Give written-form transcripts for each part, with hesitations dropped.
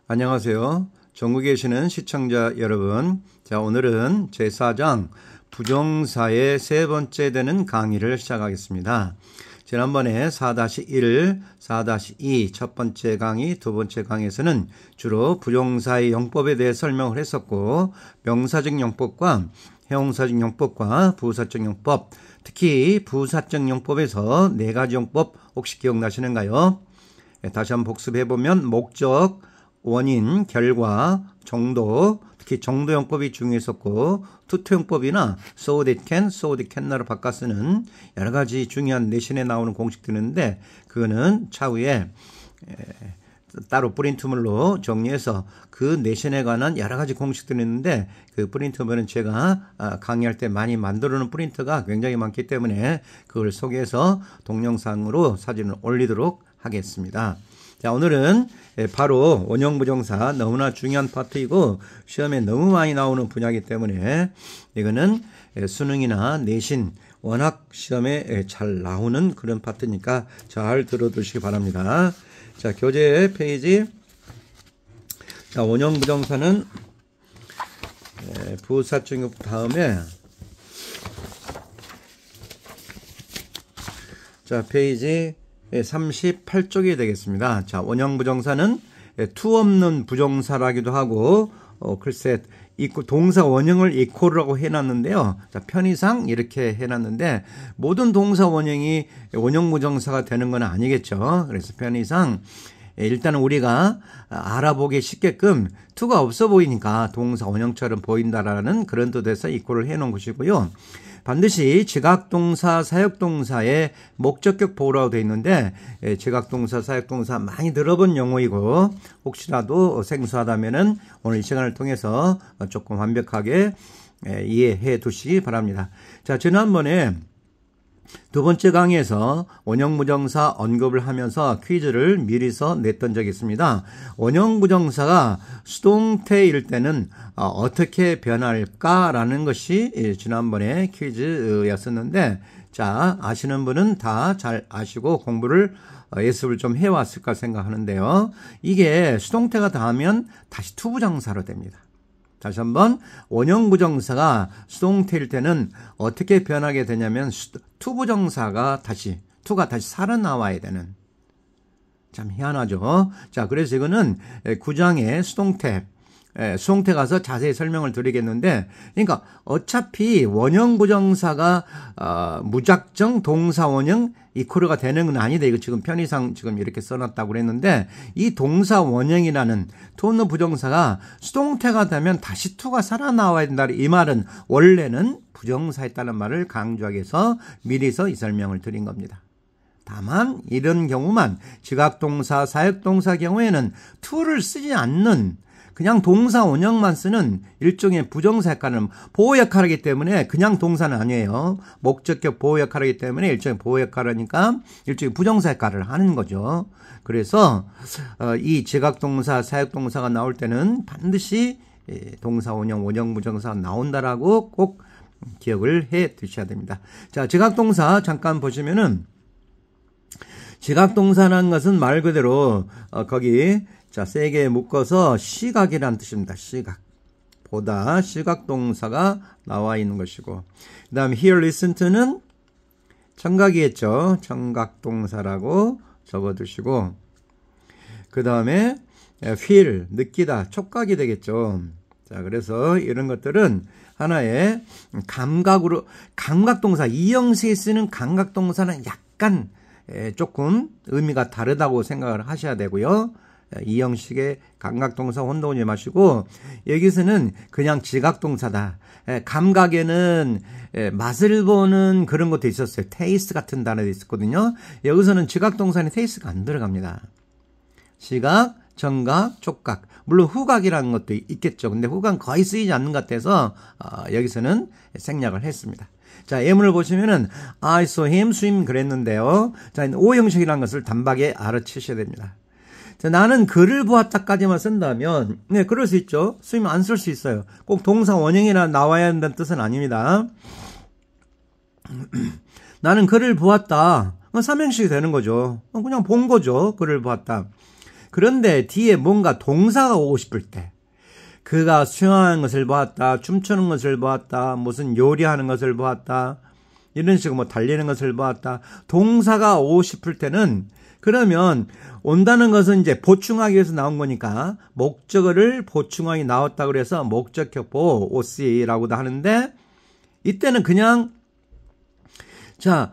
안녕하세요. 전국에 계시는 시청자 여러분. 자, 오늘은 제4장 부정사의 세 번째 되는 강의를 시작하겠습니다. 지난번에 4-1, 4-2 첫 번째 강의, 두 번째 강의에서는 주로 부정사의 용법에 대해 설명을 했었고, 명사적 용법과 형용사적 용법과 부사적 용법, 특히 부사적 용법에서 네 가지 용법 혹시 기억나시는가요? 다시 한번 복습해보면 목적, 원인, 결과, 정도, 특히 정도용법이 중요했었고 투투용법이나 so that can, so that cann나로 바꿔 쓰는 여러 가지 중요한 내신에 나오는 공식들이 있는데 그거는 차후에 따로 프린트물로 정리해서 그 내신에 관한 여러 가지 공식들이 있는데 그 프린트물은 제가 강의할 때 많이 만들어 놓은 프린트가 굉장히 많기 때문에 그걸 소개해서 동영상으로 사진을 올리도록 하겠습니다. 자, 오늘은 바로 원형부정사 너무나 중요한 파트이고 시험에 너무 많이 나오는 분야이기 때문에 이거는 수능이나 내신 워낙 시험에 잘 나오는 그런 파트니까 잘 들어두시기 바랍니다. 자, 교재 페이지. 자, 원형부정사는 부사적 다음에 자, 페이지 38쪽이 되겠습니다. 자, 원형부정사는 투 없는 부정사라기도 하고 글쎄 동사 원형을 이퀄이라고 해놨는데요. 자, 편의상 이렇게 해놨는데 모든 동사 원형이 원형부정사가 되는 건 아니겠죠. 그래서 편의상 일단은 우리가 알아보기 쉽게끔 투가 없어 보이니까 동사 원형처럼 보인다라는 그런 뜻에서 이퀄을 해놓은 것이고요. 반드시 지각동사, 사역동사의 목적격 보호라고 되어 있는데 지각동사, 사역동사 많이 들어본 용어이고 혹시라도 생소하다면은 오늘 이 시간을 통해서 조금 완벽하게 이해해 두시기 바랍니다. 자, 지난번에 두 번째 강의에서 원형부정사 언급을 하면서 퀴즈를 미리서 냈던 적이 있습니다. 원형부정사가 수동태일 때는 어떻게 변할까라는 것이 지난번에 퀴즈였었는데 자, 아시는 분은 다 잘 아시고 공부를 예습을 좀 해왔을까 생각하는데요. 이게 수동태가 닿으면 다시 투부정사로 됩니다. 다시 한번 원형부정사가 수동태일 때는 어떻게 변하게 되냐면 투부정사가 투가 다시 살아나와야 되는 참 희한하죠. 자, 그래서 이거는 9장의 수동태 가서 자세히 설명을 드리겠는데 그러니까 어차피 원형부정사가 무작정 동사 원형 이퀄가 되는 건 아니다. 이거 지금 편의상 지금 이렇게 써놨다고 그랬는데 이 동사 원형이라는 투 없는 부정사가 수동태가 되면 다시 투가 살아나와야 된다. 이 말은 원래는 부정사였다는 말을 강조하기 위해서 미리서 이 설명을 드린 겁니다. 다만 이런 경우만 지각동사, 사역동사 경우에는 투를 쓰지 않는 그냥 동사 원형만 쓰는 일종의 부정사 역할은 보호 역할이기 때문에 그냥 동사는 아니에요. 목적격 보호 역할이기 때문에 일종의 보호 역할이니까 일종의 부정사 역할을 하는 거죠. 그래서 이 지각동사, 사역동사가 나올 때는 반드시 동사 원형, 원형부정사가 나온다라고 꼭 기억을 해 두셔야 됩니다. 자, 지각동사 잠깐 보시면은 지각동사라는 것은 말 그대로 거기 자, 세게 묶어서 시각이라는 뜻입니다. 시각. 보다 시각동사가 나와 있는 것이고 그 다음에 hear, listen to는 청각이겠죠. 청각동사라고 적어두시고 그 다음에 feel, 느끼다, 촉각이 되겠죠. 자, 그래서 이런 것들은 하나의 감각동사, 이 형식에 쓰는 감각동사는 약간 조금 의미가 다르다고 생각을 하셔야 되고요. 이 형식의 감각동사 혼동하지 마시고 여기서는 그냥 지각동사다. 감각에는 맛을 보는 그런 것도 있었어요. 테이스트 같은 단어도 있었거든요. 여기서는 지각동사는 테이스트가 안 들어갑니다. 시각, 청각, 촉각. 물론 후각이라는 것도 있겠죠. 근데 후각은 거의 쓰이지 않는 것 같아서 여기서는 생략을 했습니다. 자, 예문을 보시면은 I saw him swim 그랬는데요. 자, O 형식이라는 것을 단박에 알아채셔야 됩니다. 자, 나는 그를 보았다까지만 쓴다면 네, 그럴 수 있죠. 쓰면 안 쓸 수 있어요. 꼭 동사 원형이나 나와야 한다는 뜻은 아닙니다. 나는 그를 보았다. 삼형식이 되는 거죠. 그냥 본 거죠. 그를 보았다. 그런데 뒤에 뭔가 동사가 오고 싶을 때, 그가 수영하는 것을 보았다, 춤추는 것을 보았다, 무슨 요리하는 것을 보았다, 이런 식으로 뭐 달리는 것을 보았다. 동사가 오고 싶을 때는, 그러면 온다는 것은 이제 보충하기 위해서 나온 거니까 목적어를 보충하기 나왔다 그래서 목적격보 OC라고도 하는데, 이때는 그냥 자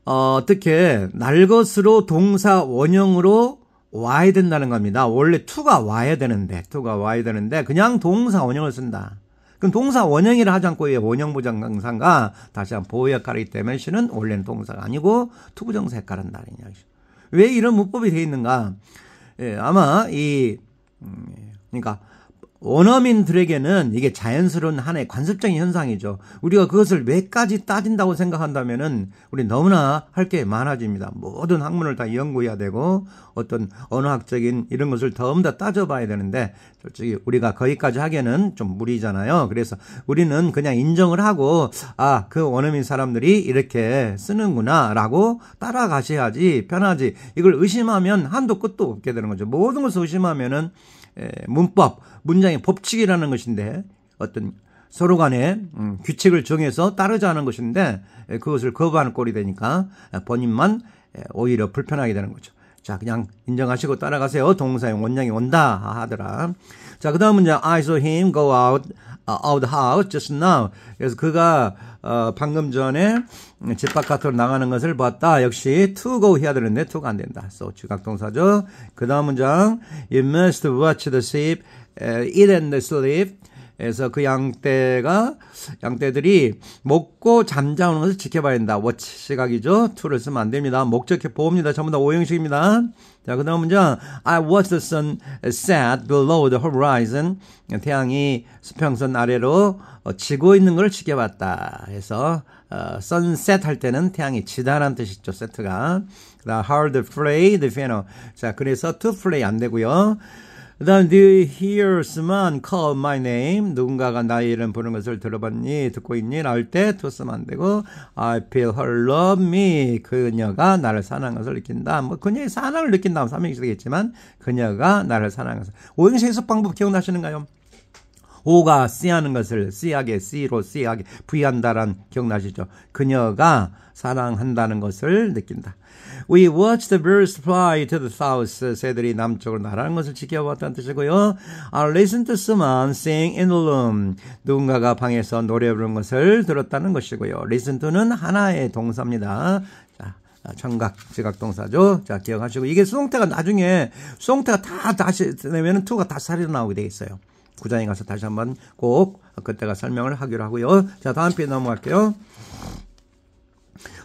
어떻게 날 것으로 동사 원형으로 와야 된다는 겁니다. 원래 to가 와야 되는데 그냥 동사 원형을 쓴다. 그럼 동사 원형이라 하지 않고 원형 부정사가 다시 한번 보호 역할이기 때문에 시는 원래는 동사가 아니고 to 부정사 역할을 한다는 이야기죠. 왜 이런 문법이 되어 있는가? 아마 그러니까 원어민들에게는 이게 자연스러운 하나의 관습적인 현상이죠. 우리가 그것을 왜까지 따진다고 생각한다면은 우리 너무나 할 게 많아집니다. 모든 학문을 다 연구해야 되고 어떤 언어학적인 이런 것을 더 따져봐야 되는데 솔직히 우리가 거기까지 하기에는 좀 무리잖아요. 그래서 우리는 그냥 인정을 하고 그 원어민 사람들이 이렇게 쓰는구나 라고 따라가셔야지 편하지. 이걸 의심하면 한도 끝도 없게 되는 거죠. 모든 것을 의심하면은 문법, 문장의 법칙이라는 것인데 어떤 서로 간에 규칙을 정해서 따르자는 것인데 그것을 거부하는 꼴이 되니까 본인만 오히려 불편하게 되는 거죠. 자, 그냥 인정하시고 따라가세요. 동사의 원형이 온다 하더라. 자, 그 다음은 이제 I saw him go out the house just now. 그래서 그가 방금 전에 집 바깥으로 나가는 것을 봤다. 역시 to go 해야 되는데 to가 안 된다. so 지각동사죠. 그 다음 문장 You must watch the sheep eat and sleep. 그래서 그 양떼들이 먹고 잠자는 것을 지켜봐야 된다. watch 시각이죠. to를 쓰면 안 됩니다. 목적격 보호입니다. 전부 다 오형식입니다. 자, 그 다음 문장 I watched the sun set below the horizon. 태양이 수평선 아래로 지고 있는 걸 지켜봤다. 그래서 sunset 할 때는 태양이 지다라는 뜻이죠. 세트가. 그 다음 hard play the piano. 자, 그래서 to play 안 되고요. 그 다음 do you hear someone call my name? 누군가가 나의 이름 부르는 것을 들어봤니? 듣고 있니? 라할 때 to 쓰면 안 되고 I feel her love me. 그녀가 나를 사랑하는 것을 느낀다. 뭐 그녀의 사랑을 느낀다면 삼형식 되겠지만 그녀가 나를 사랑하는 것을. 오형식 해석 방법 기억나시는가요? O가 C하는 것을 C하게 C로 C하게 V한다란 기억나시죠? 그녀가 사랑한다는 것을 느낀다. We watched the birds fly to the south. 새들이 남쪽으로 날아가는 것을 지켜봤다는 뜻이고요. I listened to someone sing in the room. 누군가가 방에서 노래 부르는 것을 들었다는 것이고요. listen to는 하나의 동사입니다. 자, 청각, 지각동사죠. 자, 기억하시고 이게 수동태가 나중에 수동태가 다 다시 내면은 to가 다 살이 나오게 돼 있어요. 구장에 가서 다시 한번 꼭 그때가 설명을 하기로 하고요. 자, 다음 페이지 넘어갈게요.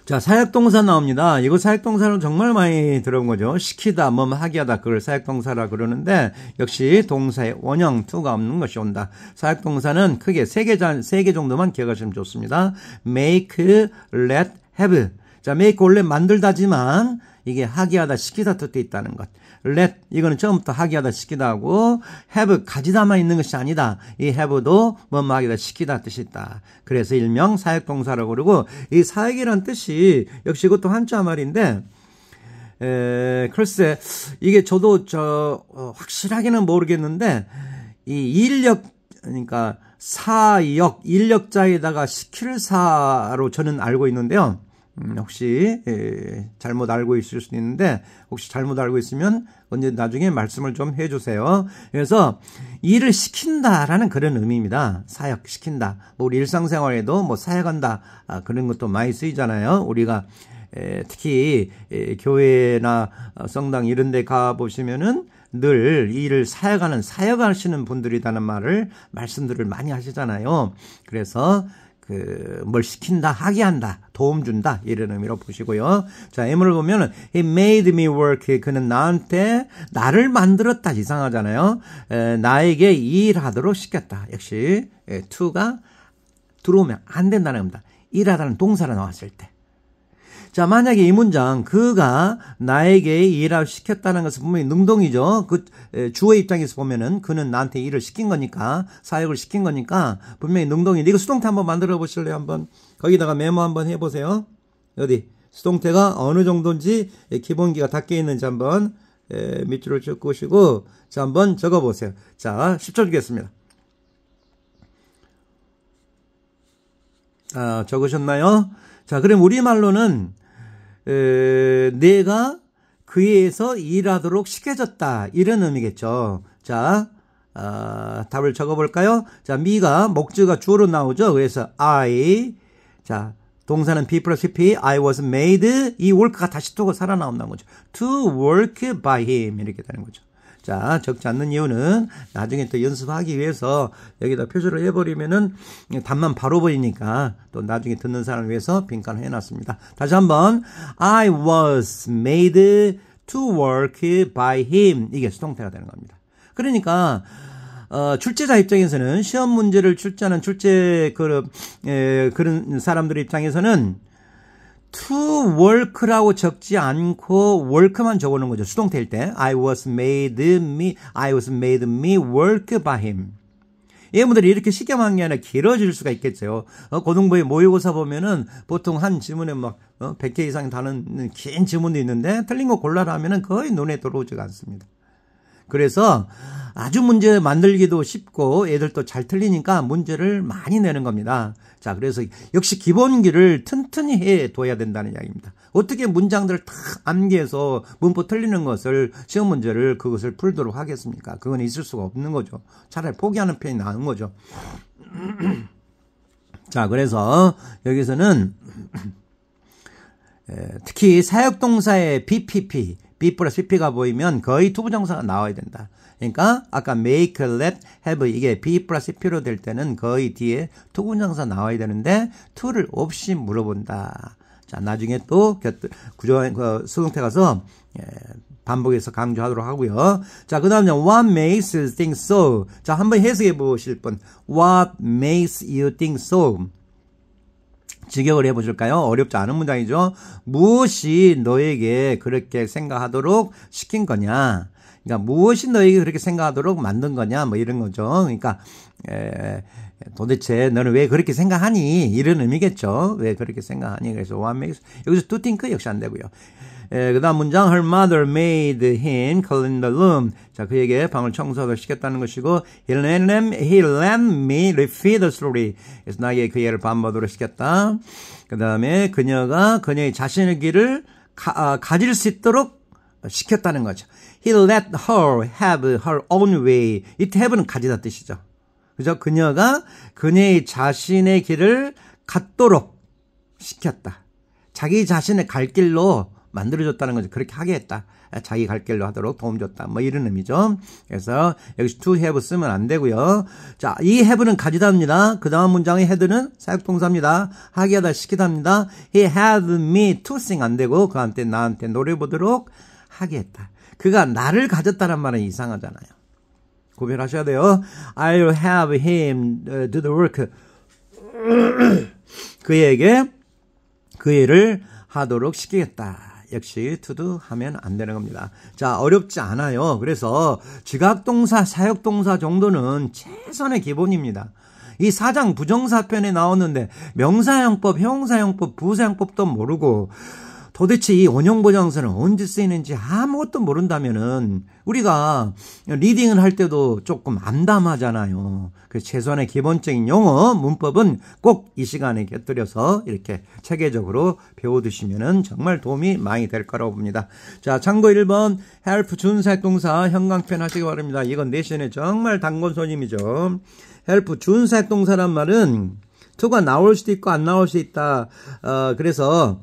자, 사역동사 나옵니다. 이거 사역동사는 정말 많이 들어본 거죠. 시키다, 뭐 하게 하다, 그걸 사역동사라 그러는데 역시 동사의 원형, to가 없는 것이 온다. 사역동사는 크게 세 개 정도만 기억하시면 좋습니다. make, let, have. 자, make 원래 만들다지만 이게 하게 하다, 시키다 뜻도 있다는 것. let, 이거는 처음부터 하게 하다, 시키다 하고 have, 가지다만 있는 것이 아니다. 이 have도 뭐뭐 하게 하다, 시키다 뜻이 있다. 그래서 일명 사역동사라고 그러고 이 사역이란 뜻이 역시 이것도 한자 말인데 글쎄 이게 저도 확실하게는 모르겠는데 이 인력 그러니까 사역, 인력자에다가 시킬 사로 저는 알고 있는데요. 혹시 잘못 알고 있을 수도 있는데 혹시 잘못 알고 있으면 언제 나중에 말씀을 좀 해주세요. 그래서 일을 시킨다라는 그런 의미입니다. 사역, 시킨다. 뭐 우리 일상생활에도 뭐 사역한다 그런 것도 많이 쓰이잖아요. 우리가 특히 교회나 성당 이런 데 가보시면은 늘 일을 사역하시는 분들이라는 말씀들을 많이 하시잖아요. 그래서 뭘 시킨다, 하게 한다, 도움 준다 이런 의미로 보시고요. 자, M을 보면은 He made me work. 그는 나를 만들었다. 이상하잖아요. 나에게 일하도록 시켰다. 역시 to가 들어오면 안 된다는 겁니다. 일하다는 동사가 나왔을 때. 자, 만약에 이 문장 그가 나에게 일을 시켰다는 것은 분명히 능동이죠. 그 주어의 입장에서 보면은 그는 나한테 일을 시킨 거니까 사역을 시킨 거니까 분명히 능동인데 이거 수동태 한번 만들어 보실래요? 한번 거기다가 메모 한번 해보세요. 어디 수동태가 어느 정도인지 기본기가 닦여 있는지 한번 밑줄을 긋으시고 자, 한번 적어보세요. 자, 10초 주겠습니다. 적으셨나요? 자, 그럼 우리말로는 내가 그에서 일하도록 시켜줬다 이런 의미겠죠. 자, 답을 적어볼까요? 자, me가 목적어가 주어로 나오죠. 그래서 I, 자, 동사는 be 플러스 p, I was made, 이 work가 다시 또 살아나온다는 거죠. to work by him 이렇게 되는 거죠. 자, 적지 않는 이유는 나중에 또 연습하기 위해서 여기다 표시를 해버리면은 답만 바로 보이니까 또 나중에 듣는 사람을 위해서 빈칸을 해놨습니다. 다시 한번 I was made to work by him 이게 수동태가 되는 겁니다. 그러니까 출제자 입장에서는 시험 문제를 출제하는 그런 사람들 입장에서는 to work라고 적지 않고 work만 적어놓은 거죠. 수동태일 때 I was made me work by him. 예문들이 이렇게 쉽게 한 게 아니라 길어질 수가 있겠죠. 고등부의 모의고사 보면은 보통 한 지문에 막 100개 이상 다는 긴 지문도 있는데 틀린 거 골라라 하면은 거의 눈에 들어오지가 않습니다. 그래서 아주 문제 만들기도 쉽고 애들도 잘 틀리니까 문제를 많이 내는 겁니다. 자, 그래서 역시 기본기를 튼튼히 해둬야 된다는 이야기입니다. 어떻게 문장들을 다 암기해서 문법 틀리는 것을 시험 문제를 그것을 풀도록 하겠습니까? 그건 있을 수가 없는 거죠. 차라리 포기하는 편이 나은 거죠. 자, 그래서 여기서는 특히 사역동사의 BPP, B 플러스 PP가 보이면 거의 투부정사가 나와야 된다. 그러니까 아까 make, let, have 이게 B 플러스 P로 될 때는 거의 뒤에 투부정사 나와야 되는데 to를 없이 물어본다. 자, 나중에 또 수동태 가서 반복해서 강조하도록 하고요. 자, 그 다음에 what makes you think so? 자, 한번 해석해 보실 분. What makes you think so? 직역을 해보실까요? 어렵지 않은 문장이죠. 무엇이 너에게 그렇게 생각하도록 시킨 거냐? 그러니까 무엇이 너에게 그렇게 생각하도록 만든 거냐? 뭐 이런 거죠. 그러니까 도대체 너는 왜 그렇게 생각하니? 이런 의미겠죠. 왜 그렇게 생각하니? 그래서 what makes 여기서 to think 역시 안 되고요. 그 다음 문장 her mother made him clean the room. 자, 그에게 방을 청소하도록 시켰다는 것이고 he let me repeat the story. 그래서 나에게 그 애를 반복하도록 시켰다. 그 다음에 그녀가 그녀의 자신의 길을 가질 수 있도록 시켰다는 거죠. He let her have her own way. 이 have는 가지다 뜻이죠. 그죠? 그녀가 그녀의 자신의 길을 갖도록 시켰다. 자기 자신의 갈 길로 만들어줬다는 거죠. 그렇게 하게 했다. 자기 갈 길로 하도록 도움 줬다. 뭐 이런 의미죠. 그래서 여기서 to have 쓰면 안 되고요. 자, 이 have는 가지다입니다. 그 다음 문장의 had는 사역동사입니다. 하게 하다 시키다 합니다. He had me to sing 안 되고 그한테 나한테 노래 보도록 하게 했다. 그가 나를 가졌다는 말은 이상하잖아요. 구별하셔야 돼요. I'll have him do the work. 그에게 그 일을 하도록 시키겠다. 역시 to 하면 안 되는 겁니다. 자, 어렵지 않아요. 그래서 지각동사, 사역동사 정도는 최선의 기본입니다. 이 사장 부정사편에 나오는데 명사형법, 형사형법, 부사형법도 모르고 도대체 이 원형부정사는 언제 쓰이는지 아무것도 모른다면은 우리가 리딩을 할 때도 조금 암담하잖아요. 그래서 최소한의 기본적인 용어, 문법은 꼭 이 시간에 곁들여서 이렇게 체계적으로 배워두시면은 정말 도움이 많이 될 거라고 봅니다. 자, 참고 1번 help 준사역동사 형광펜 하시기 바랍니다. 이건 내신에 정말 단골 손님이죠. help 준사역동사란 말은 to가 나올 수도 있고 안 나올 수 있다. 그래서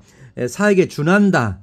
사역에 준한다.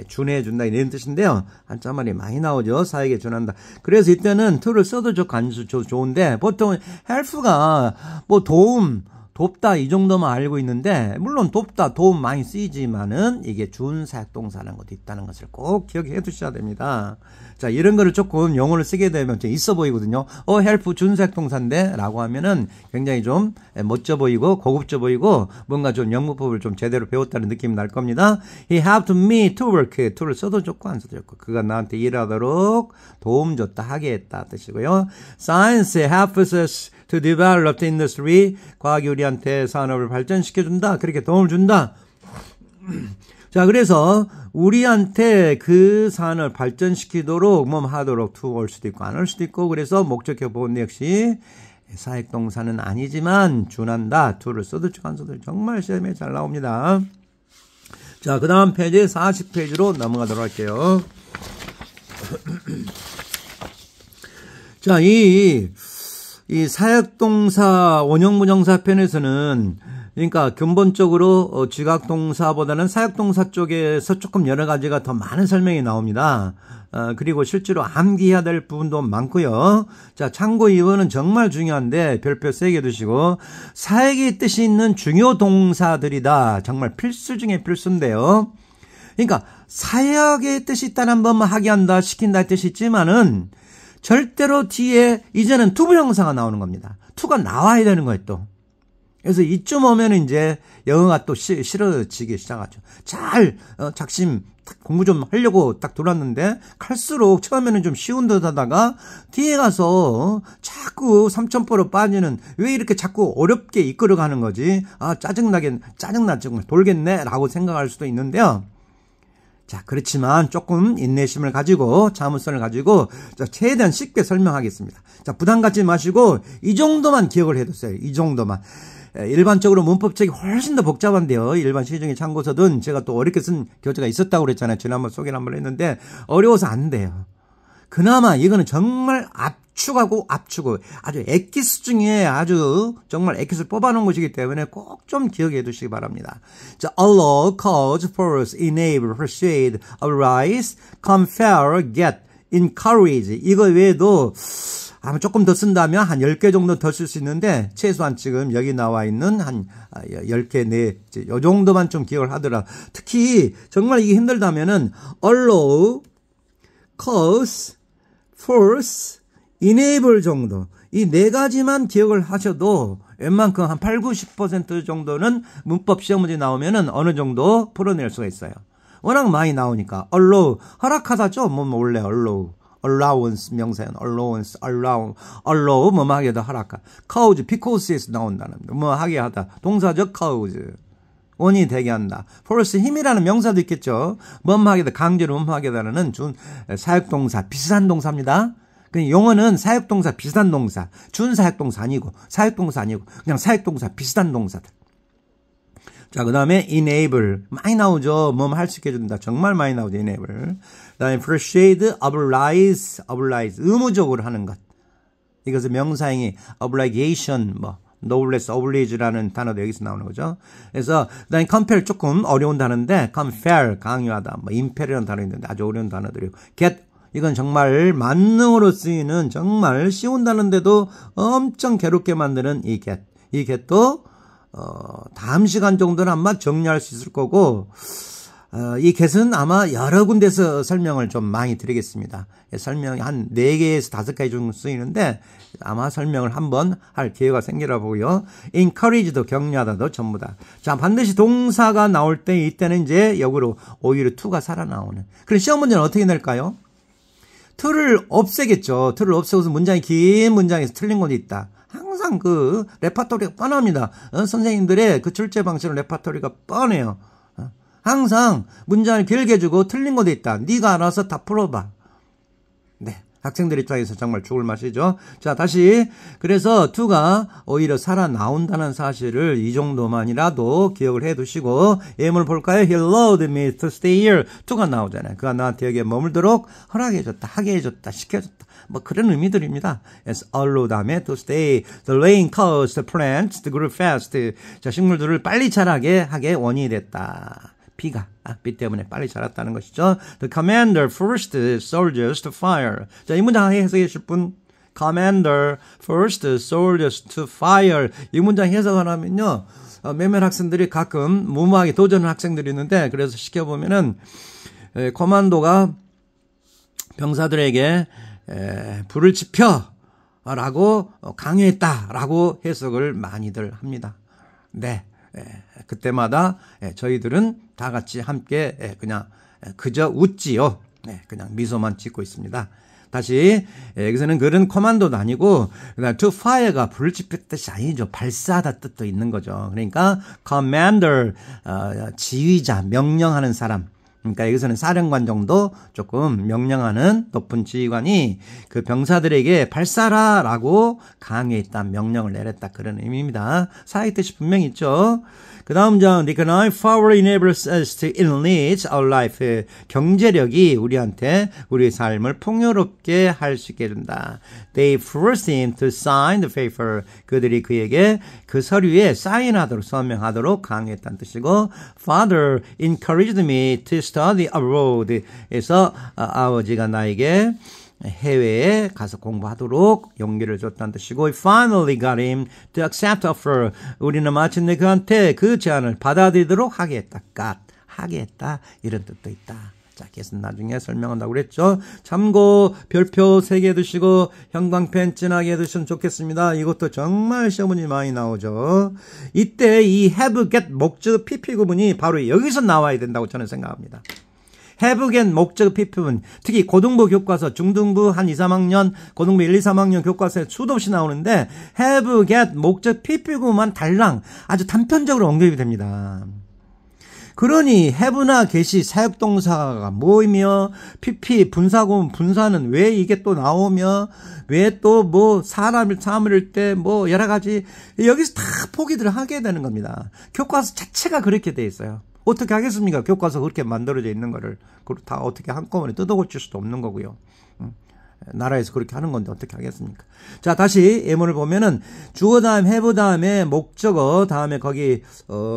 준해준다 이런 뜻인데요. 한자말이 많이 나오죠. 사역에 준한다. 그래서 이때는 to를 써도 좋고 안 써도 좋은데 보통 help가 뭐 도움, 돕다 이 정도만 알고 있는데 물론 돕다, 도움 많이 쓰이지만은 이게 준사역동사라는 것도 있다는 것을 꼭 기억해 두셔야 됩니다. 자, 이런 거를 조금 용어를 쓰게 되면 좀 있어 보이거든요. help 준사역동사인데 라고 하면은 굉장히 좀 멋져 보이고 고급져 보이고 뭔가 좀 영문법을 좀 제대로 배웠다는 느낌이 날 겁니다. He helped me to work. to를 써도 좋고 안 써도 좋고 그가 나한테 일하도록 도움 줬다 하게 했다 뜻이고요. Science helps us to develop the industry. 과학이 우리한테 산업을 발전시켜준다. 그렇게 도움을 준다. 자, 그래서 우리한테 그 사안을 발전시키도록 하도록 to 올 수도 있고 안 올 수도 있고 그래서 목적격 보건대 역시 사역동사는 아니지만 준한다. to를 써도 안 써도 정말 시험에 잘 나옵니다. 자, 그 다음 페이지 40페이지로 넘어가도록 할게요. 자, 이 사역동사 원형부정사 편에서는 그러니까 근본적으로 지각동사보다는 사역동사 쪽에서 조금 여러 가지가 더 많은 설명이 나옵니다. 그리고 실제로 암기해야 될 부분도 많고요. 자, 참고 이거는 정말 중요한데 별표 세게 두시고 사역의 뜻이 있는 중요 동사들이다. 정말 필수 중에 필수인데요. 그러니까 사역의 뜻이 있다는 법만 하게 한다, 시킨다 뜻이 있지만은 절대로 뒤에 이제는 투부정사가 나오는 겁니다. 투가 나와야 되는 거예요, 또. 그래서 이쯤 오면 이제 영어가 또 싫어지기 시작하죠. 잘 작심 공부 좀 하려고 딱 들어왔는데 갈수록 처음에는 좀 쉬운 듯 하다가 뒤에 가서 자꾸 삼천포로 빠지는 왜 이렇게 자꾸 어렵게 이끌어가는 거지? 아, 짜증나 정말 돌겠네 라고 생각할 수도 있는데요. 자, 그렇지만 조금 인내심을 가지고 자문성을 가지고 최대한 쉽게 설명하겠습니다. 자, 부담 갖지 마시고 이 정도만 기억을 해두세요. 이 정도만. 일반적으로 문법책이 훨씬 더 복잡한데요. 일반 시중의 참고서든 제가 또 어렵게 쓴 교재가 있었다고 그랬잖아요. 지난번 소개를 한번 했는데 어려워서 안 돼요. 그나마 이거는 정말 압축하고 아주 엑기스 중에 아주 정말 엑기스를 뽑아놓은 것이기 때문에 꼭 좀 기억해 두시기 바랍니다. 자, allow, cause, force, enable, persuade, advise, confer, get, encourage. 이거 외에도 아마 조금 더 쓴다면 한 10개 정도 더 쓸 수 있는데 최소한 지금 여기 나와 있는 한 10개, 요 정도만 좀 기억을 하더라. 특히 정말 이게 힘들다면은 allow, cause, force, enable 정도. 이 네 가지만 기억을 하셔도 웬만큼 한 8, 90% 정도는 문법 시험 문제 나오면은 어느 정도 풀어낼 수가 있어요. 워낙 많이 나오니까. allow, 허락하다죠? 원래 allow. allowance 명사는 allowance, allow 하게 하다 허락하. cause, because에서 나온다는 하게 하다. 동사적 cause. 원인이 되게 한다. force, 힘이라는 명사도 있겠죠. 하게 하다, 강제로 하게 하다는 사역동사, 비슷한 동사입니다. 용어는 사역동사, 비슷한 동사. 준사역동사 아니고, 사역동사 아니고, 그냥 사역동사, 비슷한 동사들. 자, 그 다음에 enable. 많이 나오죠. 할 수 있게 해준다. 정말 많이 나오죠. enable. 그 다음에 persuade, oblige. 의무적으로 하는 것. 이것은 명사형이 obligation, noblesse, oblige라는 단어도 여기서 나오는 거죠. 그래서, 그 다음에 compel 조금 어려운 단어인데, confer, 강요하다. impel이라는 단어 있는데 아주 어려운 단어들이고. get, 이건 정말 만능으로 쓰이는 정말 쉬운 단어인데도 엄청 괴롭게 만드는 이 get. 이 get도 다음 시간 정도는 아마 정리할 수 있을 거고, 이 get은 아마 여러 군데서 설명을 좀 많이 드리겠습니다. 설명이 한 4개에서 5가지 정도 쓰이는데, 아마 설명을 한번 할 기회가 생기라 보고요. encourage도 격려하다도 전부 다. 자, 반드시 동사가 나올 때, 이때는 이제 역으로 오히려 to가 살아나오는. 그럼 시험 문제는 어떻게 낼까요? to를 없애겠죠. to를 없애고서 문장이 긴 문장에서 틀린 것도 있다. 항상 그 레파토리가 뻔합니다. 선생님들의 그 출제 방식은 레파토리가 뻔해요. 항상 문장을 길게 주고 틀린 것도 있다. 네가 알아서 다 풀어봐. 네, 학생들 입장에서 정말 죽을 맛이죠. 자, 다시 그래서 to가 오히려 살아나온다는 사실을 이 정도만이라도 기억을 해두시고 예문을 볼까요? He allowed me to stay here. to가 나오잖아요. 그가 나한테 여기에 머물도록 허락해줬다, 하게 해줬다, 시켜줬다. 그런 의미들입니다. Yes, allow 다음에 to stay. The rain caused the plants to grow fast. 자, 식물들을 빨리 자라게 하게 원인이 됐다. 비 때문에 빨리 자랐다는 것이죠. The commander forced the soldiers to fire. 자, 이 문장 해석해 주실 분. Commander forced the soldiers to fire. 이 문장 해석을 하면요. 몇몇 학생들이 가끔 무모하게 도전하는 학생들이 있는데, 그래서 시켜보면은, 코만도가 병사들에게 불을 지펴! 라고 강요했다라고 해석을 많이들 합니다. 네. 그때마다 저희들은 다 같이 함께 그냥 그저 웃지요. 그냥 미소만 짓고 있습니다. 다시 여기서는 그런 코만도도 아니고 그다음 to fire가 불을 지필 뜻이 아니죠. 발사하다 뜻도 있는 거죠. 그러니까 commander 지휘자 명령하는 사람. 그러니까 여기서는 사령관 정도 조금 명령하는 높은 지휘관이 그 병사들에게 발사라라고 강요했다, 명령을 내렸다 그런 의미입니다. 사회 뜻이 분명히 있죠. 그 다음 장, The economic power enables us to enrich our life. 경제력이 우리한테 우리의 삶을 풍요롭게 할 수 있게 된다. They forced him to sign the paper. 그들이 그에게 그 서류에 사인하도록 서명하도록 강요했다는 뜻이고, Father encouraged me to study abroad. 그래서 아버지가 나에게 해외에 가서 공부하도록 용기를 줬다는 뜻이고, finally got him to accept offer. 우리는 마침내 그한테 그 제안을 받아들이도록 하게 했다. 하게 했다. 이런 뜻도 있다. 자, 계속 나중에 설명한다고 그랬죠. 참고 별표 3개 두시고 형광펜 진하게 두시면 좋겠습니다. 이것도 정말 시험 문제 많이 나오죠. 이때 이 have, get, 목적, PP 구문이 바로 여기서 나와야 된다고 저는 생각합니다. have, get, 목적, PP 구문. 특히 고등부 교과서, 중등부 한 2, 3학년, 고등부 1, 2, 3학년 교과서에 수도 없이 나오는데 have, get, 목적, PP 구문만 달랑 아주 단편적으로 언급이 됩니다. 그러니 have나 get이 사역동사가 뭐이며 PP 분사구문 분사는 왜 이게 또 나오며 왜 또 뭐 사람을 참을 때 뭐 여러 가지 여기서 다 포기들을 하게 되는 겁니다. 교과서 자체가 그렇게 돼 있어요. 어떻게 하겠습니까? 교과서 그렇게 만들어져 있는 거를 다 어떻게 한꺼번에 뜯어고칠 수도 없는 거고요. 나라에서 그렇게 하는 건데 어떻게 하겠습니까? 자, 다시 예문을 보면은 주어 다음 have 다음에 목적어 다음에 거기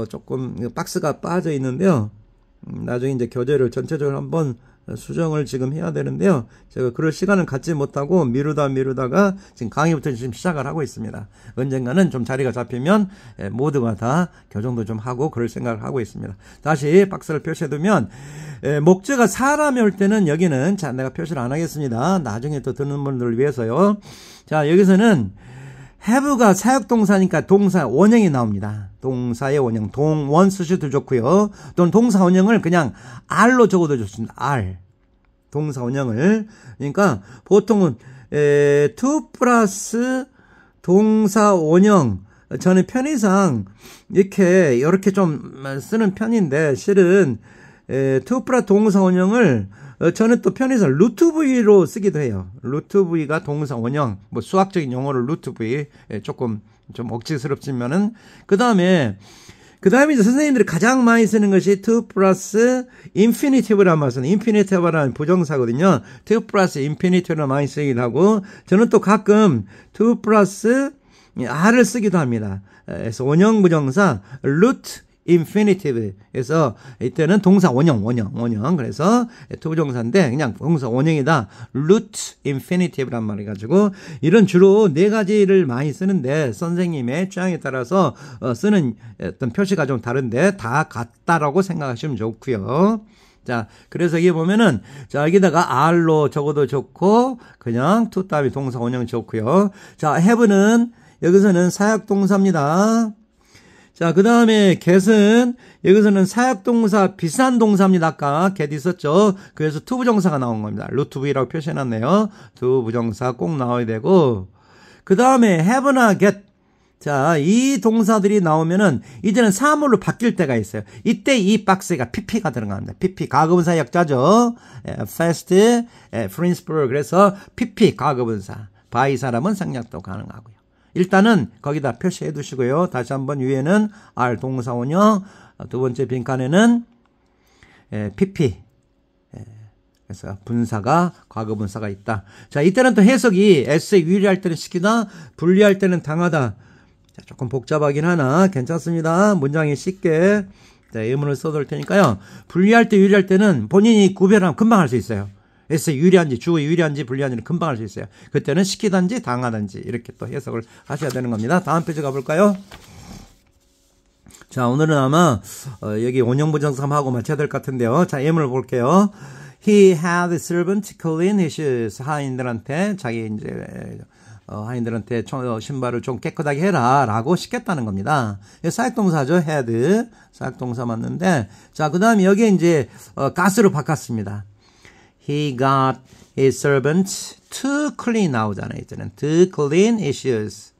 조금 박스가 빠져 있는데요. 나중에 이제 교재를 전체적으로 한번 수정을 지금 해야 되는데요. 제가 그럴 시간을 갖지 못하고 미루다가 지금 강의부터 지금 시작을 하고 있습니다. 언젠가는 좀 자리가 잡히면 모두가 다 교정도 좀 하고 그럴 생각을 하고 있습니다. 다시 박스를 표시해두면 목적어가 사람이 올 때는 여기는 자 내가 표시를 안 하겠습니다. 나중에 또 듣는 분들을 위해서요. 자 여기서는 have가 사역동사니까 동사 원형이 나옵니다. 동사의 원형, 동원 쓰셔도 좋고요. 또는 동사 원형을 그냥 R로 적어도 좋습니다. R. 동사 원형을. 그러니까 보통은 to 플러스 동사 원형. 저는 편의상 이렇게 좀 쓰는 편인데 실은 to 플러스 동사 원형을 저는 또 편의상 루트 V로 쓰기도 해요. 루트 V가 동사 원형, 뭐 수학적인 용어를 루트 V, 조금 좀 억지스럽지만은, 그 다음에 이제 선생님들이 가장 많이 쓰는 것이 to 플러스 infinitive라는 말 쓰는, infinitive라는 부정사거든요. to 플러스 infinitive를 많이 쓰기도 하고, 저는 또 가끔 to 플러스 R을 쓰기도 합니다. 그래서 원형 부정사, root infinitive. 그래서 이때는 동사 원형. 그래서 투부정사인데 그냥 동사 원형이다. root infinitive란 말을 가지고 이런 주로 4가지를 많이 쓰는데 선생님의 취향에 따라서 쓰는 어떤 표시가 좀 다른데 다 같다라고 생각하시면 좋고요. 자, 그래서 여기 보면은, 자, 여기다가 R로 적어도 좋고, 그냥 to 다음에 동사 원형 좋고요. 자, have는 여기서는 사역동사입니다. 자, 그 다음에 get은 여기서는 사역동사 비슷한 동사입니다. 아까 get 있었죠. 그래서 to 부정사가 나온 겁니다. root V라고 표시해놨네요. to 부정사 꼭 나와야 되고 그 다음에 have나 get 자, 이 동사들이 나오면은 이제는 사물로 바뀔 때가 있어요. 이때 이 박스가 PP가 들어갑니다. PP 가급분사 역자죠. fast, principle 그래서 PP 가급분사 by 사람은 생략도 가능하고요. 일단은 거기다 표시해 두시고요. 다시 한번 위에는 R 동사원형, 두 번째 빈칸에는 PP. 그래서 분사가 과거분사가 있다. 자, 이때는 또 해석이 S에 유리할 때는 시키다, 불리할 때는 당하다. 자, 조금 복잡하긴 하나 괜찮습니다. 문장이 쉽게 예문을 써둘 테니까요. 불리할 때 유리할 때는 본인이 구별하면 금방 할 수 있어요. S에 유리한지 주어에 유리한지 불리한지는 금방 알 수 있어요. 그때는 시키든지 당하든지 이렇게 또 해석을 하셔야 되는 겁니다. 다음 페이지 가볼까요? 자, 오늘은 아마 여기 원형부정사하고 맞춰야 될 것 같은데요. 자, 예문을 볼게요. He had a servant clean his shoes. 하인들한테 자기 이제 하인들한테 신발을 좀 깨끗하게 해라라고 시켰다는 겁니다. 사역동사죠. had 사역동사 맞는데 자, 그다음에 여기에 이제 got으로 바꿨습니다. He got his servant to clean 나오잖아요. 이제는 to clean his shoes.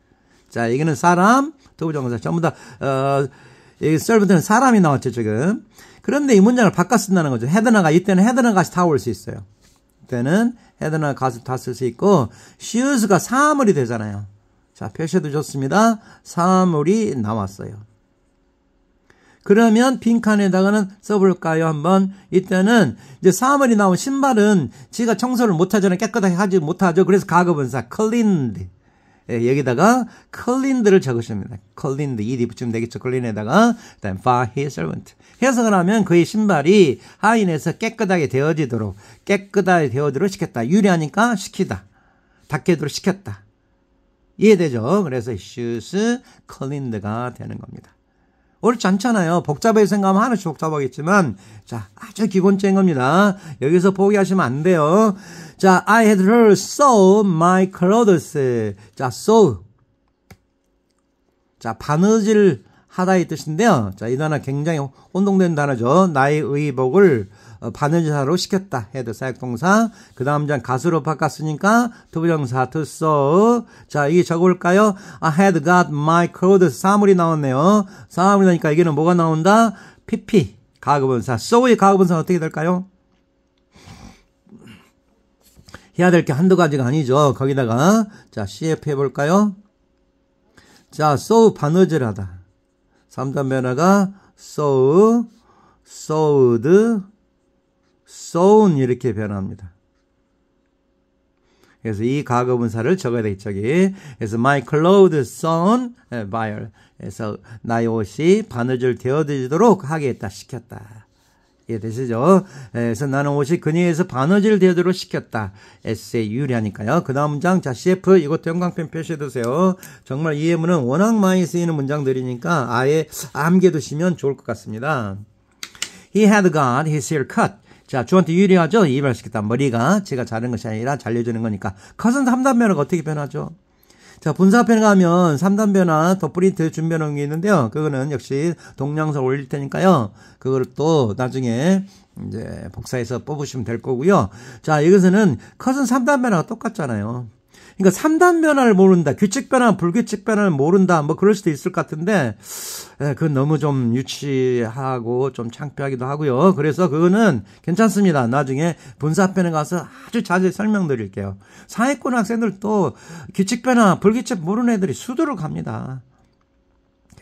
자, 여기는 사람, 투부정사 전부 다 이 servant는 사람이 나왔죠, 지금. 그런데 이 문장을 바꿔 쓴다는 거죠. had나가 이때는 had나 가시 다 올 수 있어요. 이때는 had나 가시 다 쓸 수 있고 shoes가 사물이 되잖아요. 자, 표시해도 좋습니다. 사물이 나왔어요. 그러면 빈칸에다가는 써볼까요? 한번. 이때는 이제 사물이 나온 신발은 지가 청소를 못하잖아요. 깨끗하게 하지 못하죠. 그래서 가급분사 cleaned. 예, 여기다가 cleaned를 적으십니다. cleaned, ed 붙이면 되겠죠. clean에다가 그다음 for his servant. 해석을 하면 그의 신발이 하인에서 깨끗하게 되어지도록 시켰다. 유리하니까 시키다. 닦여도록 시켰다. 이해되죠? 그래서 shoes cleaned가 되는 겁니다. 옳지 않잖아요. 복잡하게 생각하면 하나씩 복잡하겠지만, 자, 아주 기본적인 겁니다. 여기서 포기하시면 안 돼요. 자, I had her sew my clothes. 자, sew. 자, 바느질 하다의 뜻인데요. 자, 이 단어 굉장히 혼동된 단어죠. 나의 의복을 바느질하러 시켰다. 헤드 사역동사. 그 다음 장 가수로 바꿨으니까 투부정사 to sew. 자, 이게 적어볼까요? I had got my clothes. 사물이 나왔네요. 사물이 나니까 이게는 뭐가 나온다? PP. 가급분사. sew의 가급분사는 어떻게 될까요? 해야 될 게 한두 가지가 아니죠. 거기다가 자, CF 해볼까요? 자, sew 바느질하다. 3단 변화가 sew, sewed, sewn 이렇게 변합니다. 그래서 이 가급분사를 적어야 되겠죠. 그래서 my clothes sewn by her. 그래서 나의 옷이 바느질 되어지도록 하게 했다. 시켰다. 이해되시죠? 그래서 나는 옷이 그녀에 의해서 바느질 되도록 시켰다. S에 유리하니까요. 그 다음 문장, 자, CF, 이것도 형광펜 표시해두세요. 정말 이 예문은 워낙 많이 쓰이는 문장들이니까 아예 암기해두시면 좋을 것 같습니다. He had got his hair cut. 자, 주한테 유리하죠? 이발시켰다. 머리가 제가 자른 것이 아니라 잘려주는 거니까. 컷은 3단 변화가 어떻게 변하죠? 자, 분사편에 가면 3단 변화, 덧프린트 준비해 놓은 게 있는데요. 그거는 역시 동영상 올릴 테니까요. 그걸 또 나중에 이제 복사해서 뽑으시면 될 거고요. 자, 여기서는 컷은 3단 변화가 똑같잖아요. 그러니까 3단 변화를 모른다. 규칙 변화, 불규칙 변화를 모른다. 뭐 그럴 수도 있을 것 같은데 그건 너무 좀 유치하고 좀 창피하기도 하고요. 그래서 그거는 괜찮습니다. 나중에 분사편에 가서 아주 자세히 설명드릴게요. 상위권 학생들도 규칙 변화, 불규칙 모르는 애들이 수두룩 합니다.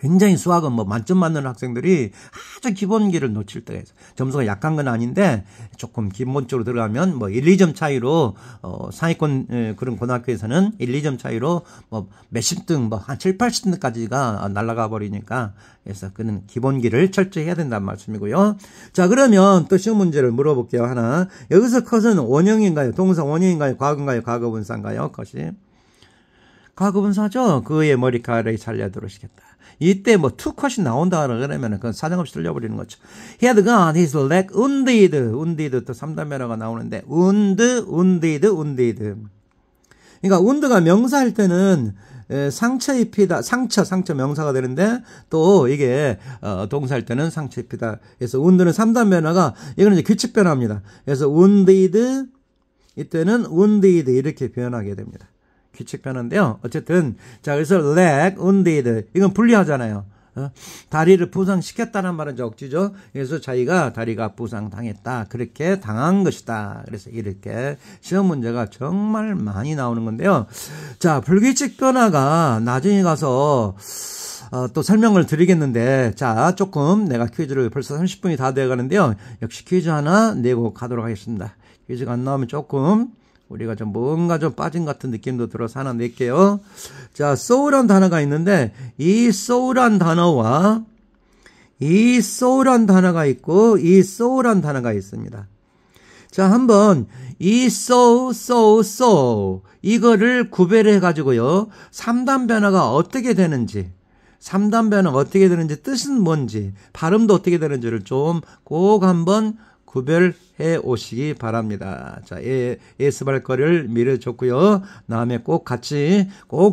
굉장히 수학은 뭐 만점 맞는 학생들이 아주 기본기를 놓칠 때가 있어요. 점수가 약한 건 아닌데 조금 기본적으로 들어가면 뭐 1, 2점 차이로 상위권 그런 고등학교에서는 1, 2점 차이로 뭐 몇십 등 뭐 한 7, 80등까지가 날아가 버리니까 그래서 그는 기본기를 철저히 해야 된다는 말씀이고요. 자, 그러면 또 쉬운 문제를 물어볼게요. 하나. 여기서 컷은 원형인가요? 동사 원형인가요? 과거인가요? 과거분사인가요? 컷이 과거분사죠. 그의 머리카락이 잘려도록 시켰다. 이때 뭐 투 컷이 나온다 그러면은 그건 사정없이 들려버리는 거죠. He had got his leg wounded. wounded 또 3단 변화가 나오는데 wounded. 그러니까 wound가 명사일 때는 상처 입히다. 상처 명사가 되는데 또 이게 동사일 때는 상처 입히다. 그래서 wound는 3단 변화가 이거는 이제 규칙 변화입니다. 그래서 wounded 이때는 wounded 이렇게 변하게 됩니다. 규칙 변화인데요. 어쨌든 자, 그래서 leg wounded 이건 불리하잖아요. 다리를 부상시켰다는 말은 적지죠. 그래서 자기가 다리가 부상당했다. 그렇게 당한 것이다. 그래서 이렇게 시험 문제가 정말 많이 나오는 건데요. 자, 불규칙 변화가 나중에 가서 또 설명을 드리겠는데, 자, 조금 내가 퀴즈를 벌써 30분이 다 되어 가는데요. 역시 퀴즈 하나 내고 가도록 하겠습니다. 퀴즈가 안 나오면 조금 우리가 좀 뭔가 좀 빠진 같은 느낌도 들어서 하나 낼게요. 자, sew란 단어가 있는데 이 sew란 단어와 이 sew란 단어가 있고 이 sew란 단어가 있습니다. 자, 한번 이 sew 이거를 구별해 가지고요. 3단 변화가 어떻게 되는지 3단 변화가 어떻게 되는지 뜻은 뭔지 발음도 어떻게 되는지를 좀 꼭 한번 구별해 오시기 바랍니다. 자, 예스발거리를 밀어줬고요. 다음에 꼭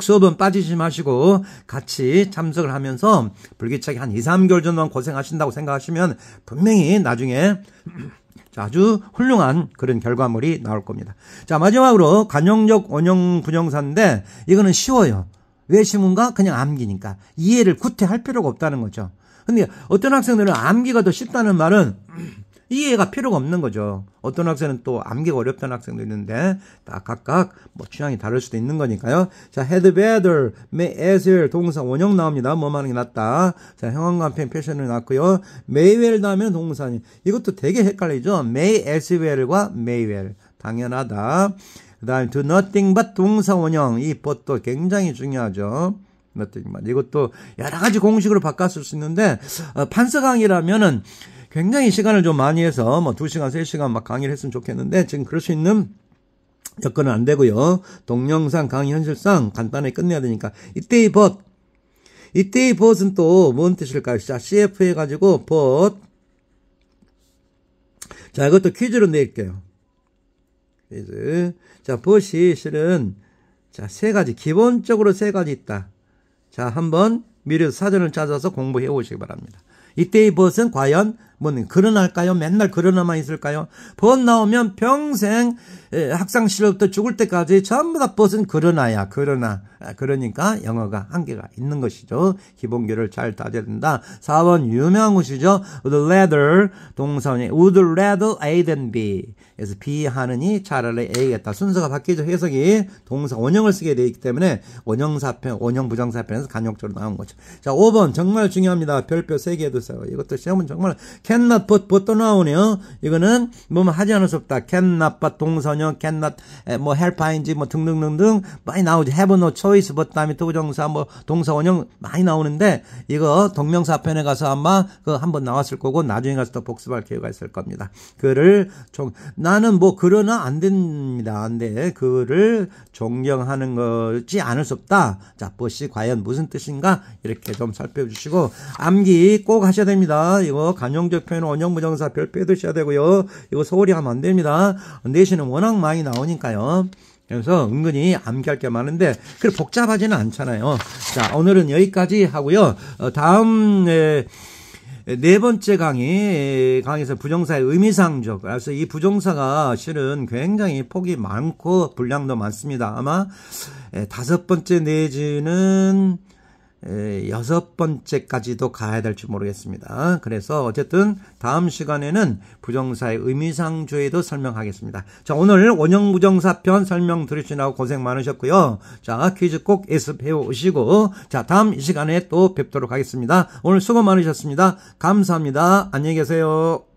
수업은 빠지지 마시고 같이 참석을 하면서 불규칙하게 한 2, 3개월 정도만 고생하신다고 생각하시면 분명히 나중에 자, 아주 훌륭한 그런 결과물이 나올 겁니다. 자, 마지막으로 관용적 원형 부정사인데 이거는 쉬워요. 왜 쉬운가? 그냥 암기니까. 이해를 구태할 필요가 없다는 거죠. 근데 어떤 학생들은 암기가 더 쉽다는 말은 이해가 필요가 없는 거죠. 어떤 학생은 또 암기가 어렵다는 학생도 있는데 다 각각 뭐 취향이 다를 수도 있는 거니까요. 자, had better, may as well 동사 원형 나옵니다. 뭐뭐 하는 게 낫다. 자, 형용관편 표시는 나왔고요. may well 나오면 동사니. 이것도 되게 헷갈리죠. may as well과 may well. 당연하다. 그 다음에 do nothing but 동사 원형. 이 but도 굉장히 중요하죠. nothing but. 이것도 여러 가지 공식으로 바꿨을 수 있는데 판서 강의라면은 굉장히 시간을 좀 많이 해서 뭐 2시간, 3시간 막 강의를 했으면 좋겠는데 지금 그럴 수 있는 여건은 안 되고요. 동영상 강의 현실상 간단하게 끝내야 되니까 이때의 but. 이때의 but은 또 뭔 뜻일까요? 자, CF 해가지고 but. 자, 이것도 퀴즈로 낼게요. 퀴즈. 자, but이 실은 자, 3가지. 기본적으로 3가지 있다. 자, 한번 미리 사전을 찾아서 공부해 오시기 바랍니다. 이때의 but은 과연 뭐는 그러나일까요? 맨날 그러나만 있을까요? but 나오면 평생 학창 시절부터 죽을 때까지 전부 다 but은 그러나야. 그러나. 그러니까 영어가 한계가 있는 것이죠. 기본기를 잘 다져야 된다. 4번 유명한 것이죠. would rather 동사원이 would rather A than B. 그래서 B 하느니 차라리 A겠다. 순서가 바뀌죠. 해석이 동사 원형을 쓰게 되어 있기 때문에 원형사편, 원형 부정사편에서 간혹적으로 나온 거죠. 자, 5번 정말 중요합니다. 별표 3개 해두세요. 이것도 시험은 정말 cannot but 또 나오네요. 이거는 뭐뭐 하지 않을 수 없다. cannot but 동사원형 cannot 뭐 help인지 뭐 등등등등 많이 나오죠. have no choice but 다음에 투부정사 뭐 동사 원형 많이 나오는데 이거 동명사편에 가서 아마 그 한번 나왔을 거고 나중에 가서 또 복습할 기회가 있을 겁니다. 그를 나는 뭐 그러나 안 됩니다. 안 돼. 그를 존경하는 것이 않을 수 없다. 자, but이 과연 무슨 뜻인가? 이렇게 좀 살펴주시고 암기 꼭 하셔야 됩니다. 이거 관용적 표현 원형 부정사 별표 해두셔야 되고요. 이거 소홀히 하면 안 됩니다. 내신은 워낙 많이 나오니까요. 그래서 은근히 암기할 게 많은데 그렇게 복잡하지는 않잖아요. 자, 오늘은 여기까지 하고요. 다음 네 번째 강의에서 부정사의 의미상적. 그래서 이 부정사가 실은 굉장히 폭이 많고 분량도 많습니다. 아마 5번째 내지는 6번째까지도 가야 될지 모르겠습니다. 그래서 어쨌든 다음 시간에는 부정사의 의미상조에도 설명하겠습니다. 자, 오늘 원형 부정사편 설명 들으시느라고 고생 많으셨고요. 자, 퀴즈 꼭 예습해 오시고 자, 다음 시간에 또 뵙도록 하겠습니다. 오늘 수고 많으셨습니다. 감사합니다. 안녕히 계세요.